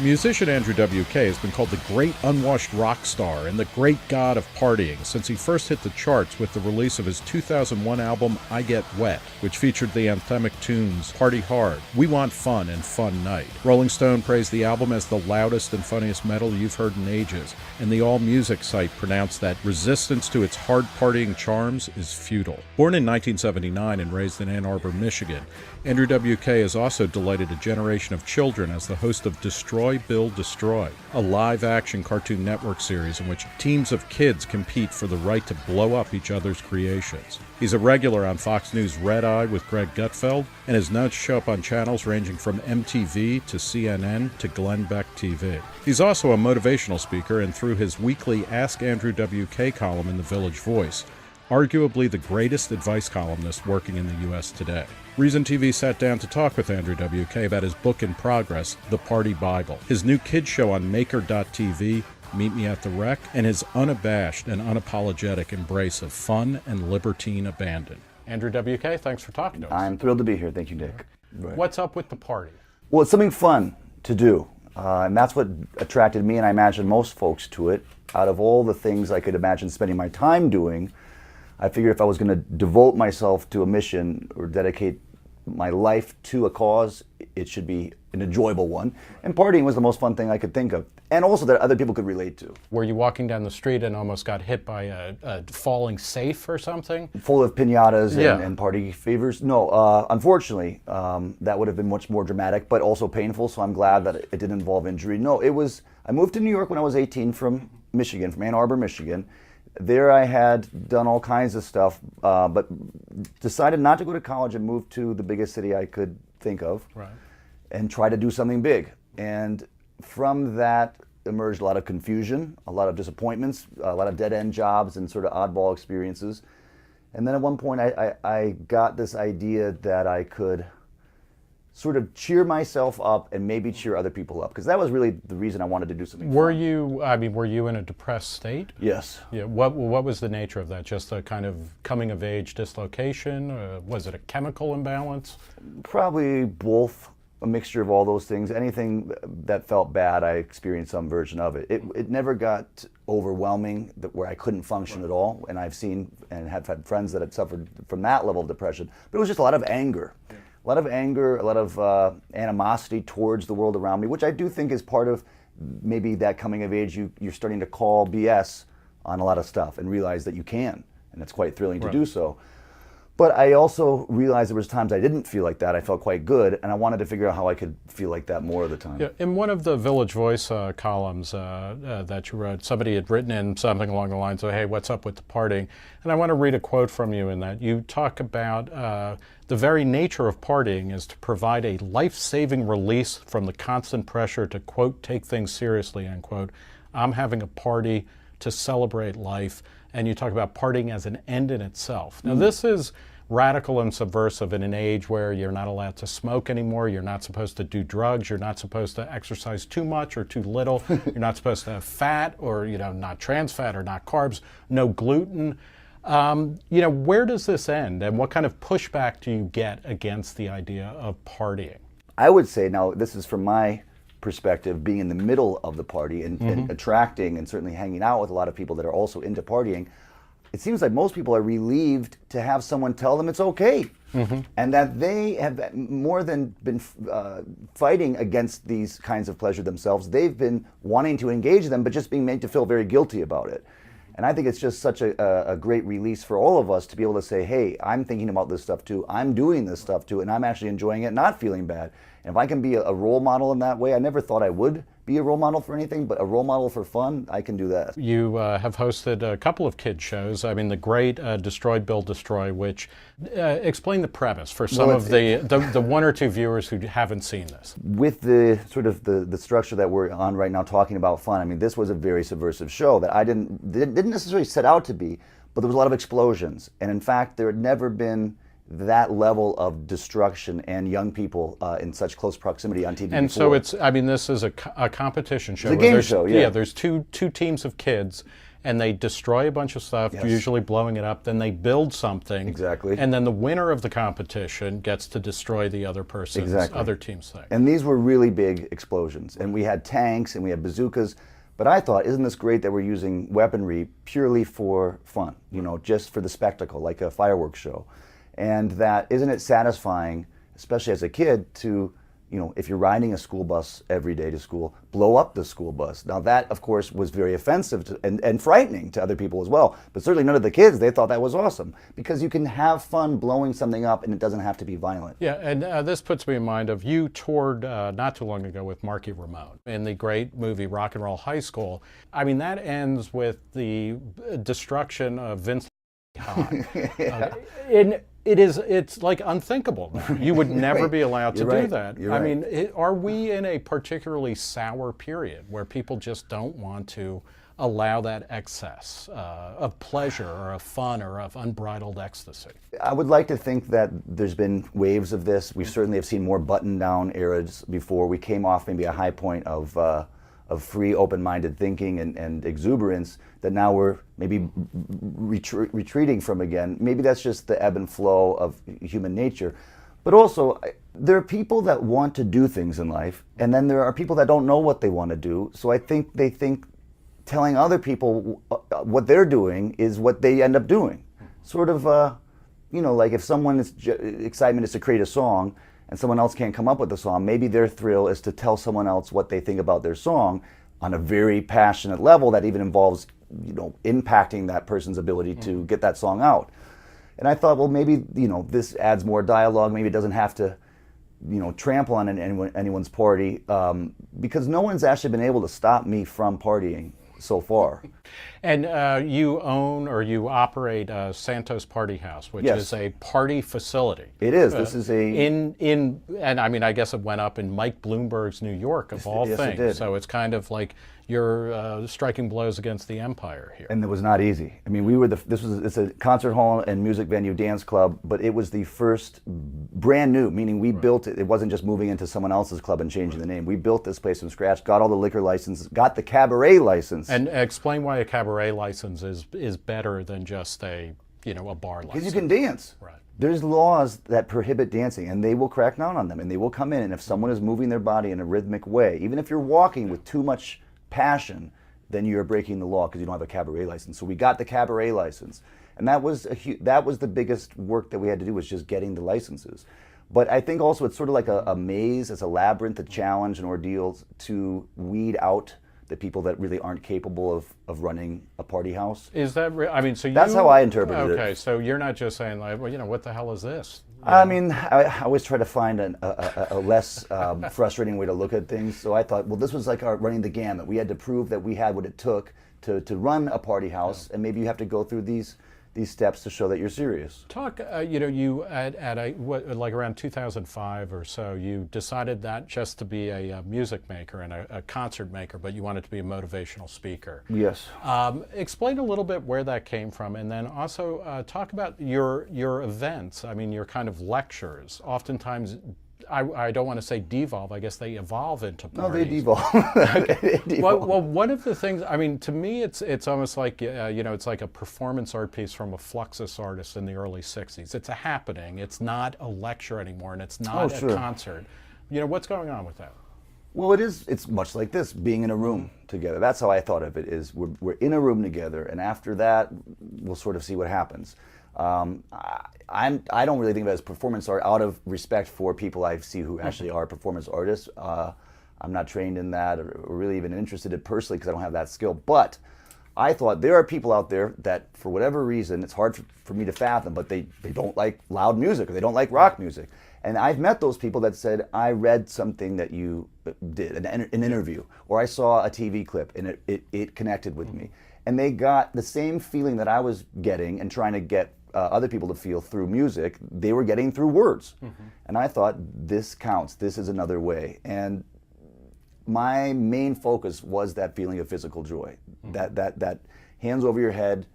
Musician Andrew WK has been called the great unwashed rock star and the great god of partying since he first hit the charts with the release of his 2001 album I Get Wet, which featured the anthemic tunes Party Hard, We Want Fun, and Fun Night. Rolling Stone praised the album as the loudest and funniest metal you've heard in ages, and the AllMusic site pronounced that resistance to its hard partying charms is futile. Born in 1979 and raised in Ann Arbor, Michigan, Andrew WK has also delighted a generation of children as the host of Destroy, Build, Destroy, a live-action Cartoon Network series in which teams of kids compete for the right to blow up each other's creations. He's a regular on Fox News' Red Eye with Greg Gutfeld, and is known to show up on channels ranging from MTV to CNN to Glenn Beck TV. He's also a motivational speaker, and through his weekly Ask Andrew WK column in the Village Voice, arguably the greatest advice columnist working in the U.S. today. Reason TV sat down to talk with Andrew WK about his book in progress, The Party Bible, his new kids show on Maker.tv, Meet Me at the Rec, and his unabashed and unapologetic embrace of fun and libertine abandon. Andrew WK, thanks for talking to us. I'm thrilled to be here. Thank you, Nick. Right. What's up with the party? Well, it's something fun to do, and that's what attracted me, and I imagine most folks, to it. Out of all the things I could imagine spending my time doing, I figured if I was going to devote myself to a mission or dedicate my life to a cause, it should be an enjoyable one. And partying was the most fun thing I could think of, and also that other people could relate to. Were you walking down the street and almost got hit by a falling safe or something? Full of piñatas and party favors? No, unfortunately, that would have been much more dramatic, but also painful, so I'm glad that it didn't involve injury. No, I moved to New York when I was 18 from Michigan, from Ann Arbor, Michigan. There I had done all kinds of stuff, but decided not to go to college and moved to the biggest city I could think of, and try to do something big. And from that emerged a lot of confusion, a lot of disappointments, a lot of dead-end jobs and sort of oddball experiences. And then at one point I got this idea that I could sort of cheer myself up and maybe cheer other people up, because that was really the reason I wanted to do something. Were you in a depressed state? Yes. Yeah. What was the nature of that? Just a kind of coming of age dislocation? Was it a chemical imbalance? Probably both, a mixture of all those things. Anything that felt bad, I experienced some version of it. It never got overwhelming where I couldn't function at all, and I've seen and have had friends that had suffered from that level of depression, but it was just a lot of anger. Yeah. A lot of anger, a lot of animosity towards the world around me, which I do think is part of maybe that coming of age. You're starting to call BS on a lot of stuff and realize that you can, and it's quite thrilling to do so. But I also realized there was times I didn't feel like that. I felt quite good, and I wanted to figure out how I could feel like that more of the time. Yeah, in one of the Village Voice columns that you wrote, somebody had written in something along the lines of, hey, what's up with the partying? And I want to read a quote from you in that. You talk about the very nature of partying is to provide a life-saving release from the constant pressure to, quote, take things seriously, end quote. I'm having a party to celebrate life. And you talk about partying as an end in itself. Now, this is radical and subversive in an age where you're not allowed to smoke anymore, you're not supposed to do drugs, you're not supposed to exercise too much or too little, you're not supposed to have fat or, not trans fat or not carbs, no gluten. Where does this end, and what kind of pushback do you get against the idea of partying? I would say, now this is from my perspective, being in the middle of the party and attracting and certainly hanging out with a lot of people that are also into partying, it seems like most people are relieved to have someone tell them it's okay, and that they have more than been fighting against these kinds of pleasure themselves. They've been wanting to engage them, but just being made to feel very guilty about it. And I think it's just such a great release for all of us to be able to say, hey, I'm thinking about this stuff too, I'm doing this stuff too, and I'm actually enjoying it, not feeling bad. And if I can be a role model in that way, I never thought I would be a role model for anything, but a role model for fun, I can do that. You have hosted a couple of kids shows. I mean, the great Destroy, Build, Destroy, which explain the premise for some of the one or two viewers who haven't seen this. With the sort of the structure that we're on right now, talking about fun, I mean, this was a very subversive show that I didn't necessarily set out to be, but there was a lot of explosions. And in fact, there had never been that level of destruction and young people in such close proximity on TV and before. So this is a competition show. It's a game show, yeah. There's two teams of kids, and they destroy a bunch of stuff, usually blowing it up, then they build something. Exactly. And then the winner of the competition gets to destroy the other person's, other team's thing. And these were really big explosions. And we had tanks and we had bazookas. But I thought, isn't this great that we're using weaponry purely for fun, you know, just for the spectacle, like a fireworks show. And that, isn't it satisfying, especially as a kid, to, you know, if you're riding a school bus every day to school, blow up the school bus. Now that, of course, was very offensive to, and frightening to other people as well. But certainly none of the kids, they thought that was awesome. Because you can have fun blowing something up and it doesn't have to be violent. Yeah, and this puts me in mind of you toured not too long ago with Marky Ramone in the great movie Rock and Roll High School. I mean, that ends with the destruction of Vince High. It's like unthinkable now. You would never be allowed to do that. I mean, are we in a particularly sour period where people just don't want to allow that excess of pleasure or of fun or of unbridled ecstasy? I would like to think that there's been waves of this. We certainly have seen more button-down eras before. We came off maybe a high point of free, open-minded thinking and exuberance that now we're maybe retreating from again. Maybe that's just the ebb and flow of human nature. But also, there are people that want to do things in life, and then there are people that don't know what they want to do. So I think they think telling other people what they're doing is what they end up doing. Sort of, you know, like if someone's excitement is to create a song, and someone else can't come up with a song, maybe their thrill is to tell someone else what they think about their song on a very passionate level that even involves, you know, impacting that person's ability to get that song out. And I thought, well, maybe, you know, this adds more dialogue. Maybe it doesn't have to, you know, trample on anyone's party, because no one's actually been able to stop me from partying so far. And you own or you operate Santos Party House, which is a party facility. It is. This is a and I mean, I guess it went up in Mike Bloomberg's New York of all things. It did. So it's kind of like you're striking blows against the empire here. And it was not easy. I mean, we were it's a concert hall and music venue, dance club, but it was the first brand new, meaning we built it. It wasn't just moving into someone else's club and changing the name. We built this place from scratch, got all the liquor licenses, got the cabaret license. And explain why a cabaret license is better than just a, you know, a bar license. Because you can dance. Right. There's laws that prohibit dancing, and they will crack down on them, and they will come in, and if someone is moving their body in a rhythmic way, even if you're walking with too much passion, then you're breaking the law because you don't have a cabaret license. So we got the cabaret license, and that was the biggest work that we had to do, was just getting the licenses. But I think also it's sort of like a maze, it's a labyrinth, a challenge, and ordeals to weed out the people that really aren't capable of running a party house. Is that I mean, so that's how I interpreted it. Okay, so you're not just saying like, well, you know, what the hell is this? I mean, I always try to find a less frustrating way to look at things. So I thought, well, this was like our running the gamut. We had to prove that we had what it took to run a party house, and maybe you have to go through these steps to show that you're serious. Talk, you know, you like around 2005 or so, you decided not just to be a music maker and a concert maker, but you wanted to be a motivational speaker. Yes. Explain a little bit where that came from, and then also talk about your events. I mean, your kind of lectures. Oftentimes, I don't want to say devolve. I guess they evolve into parties. No, they devolve. Okay. Well, one of the things, I mean, to me, it's almost like you know, it's like a performance art piece from a Fluxus artist in the early '60s. It's a happening. It's not a lecture anymore, and it's not a concert. You know, what's going on with that? Well, it's much like this, being in a room together. That's how I thought of it. Is we're in a room together, and after that, we'll sort of see what happens. I don't really think of it as performance art out of respect for people I see who actually are performance artists. I'm not trained in that or really even interested in it personally because I don't have that skill. But I thought there are people out there that, for whatever reason, it's hard for me to fathom, but they don't like loud music or they don't like rock music. And I've met those people that said, I read something that you did, an interview, or I saw a TV clip and it connected with me. And they got the same feeling that I was getting and trying to get other people to feel through music, they were getting through words. And I thought, this counts, this is another way. And my main focus was that feeling of physical joy, that hands over your head,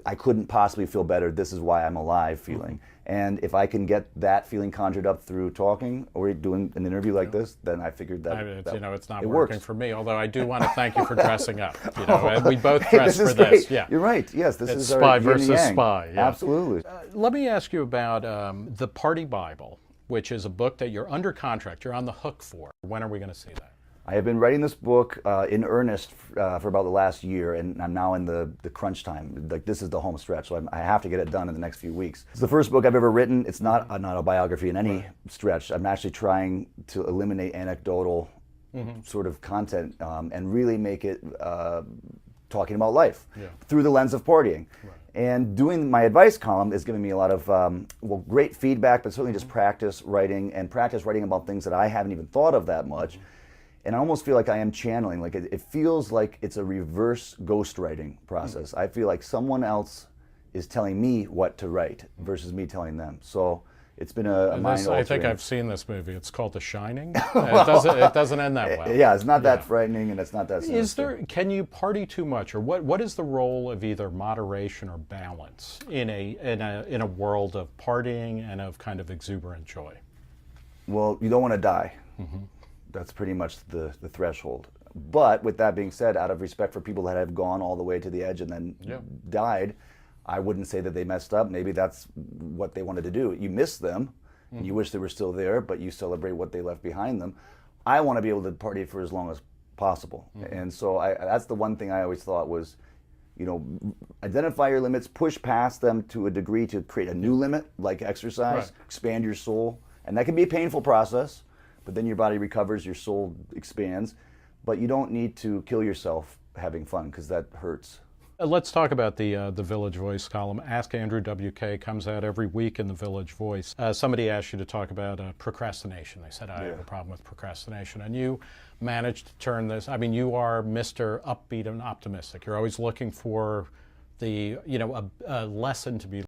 I couldn't possibly feel better, this is why I'm alive feeling. And if I can get that feeling conjured up through talking or doing an interview like this, then I figured that, it's not it working works. for me. Although I do want to thank you for dressing up. And we both dress for great. this. Yeah, you're right. Yes, this it's is our Spy yin and versus yang. Spy. Yeah. Absolutely. Let me ask you about the Party Bible, which is a book that you're under contract. You're on the hook for. When are we going to see that? I have been writing this book in earnest for about the last year, and I'm now in the crunch time. Like, this is the home stretch, so I have to get it done in the next few weeks. It's the first book I've ever written. It's not an autobiography in any stretch. I'm actually trying to eliminate anecdotal sort of content and really make it talking about life through the lens of partying. And doing my advice column is giving me a lot of, great feedback, but certainly just practice writing about things that I haven't even thought of that much. And I almost feel like I am channeling. Like, it feels like it's a reverse ghostwriting process. I feel like someone else is telling me what to write versus me telling them. So it's been a mind-altering. I think I've seen this movie. It's called The Shining. It doesn't end that well. Yeah, it's not that frightening, and it's not that sinister. Can you party too much, or what is the role of either moderation or balance in a world of partying and of kind of exuberant joy? Well, you don't want to die. That's pretty much the threshold. But with that being said, out of respect for people that have gone all the way to the edge and then died, I wouldn't say that they messed up. Maybe that's what they wanted to do. You miss them, and you wish they were still there, but you celebrate what they left behind them. I want to be able to party for as long as possible. And so that's the one thing I always thought was, identify your limits, push past them to a degree to create a new limit, like exercise, expand your soul. And that can be a painful process. But then your body recovers, your soul expands. But you don't need to kill yourself having fun, because that hurts. Let's talk about the Village Voice column. Ask Andrew WK comes out every week in the Village Voice. Somebody asked you to talk about procrastination. They said, I have a problem with procrastination. And you managed to turn this, you are Mr. Upbeat and optimistic. You're always looking for a lesson to be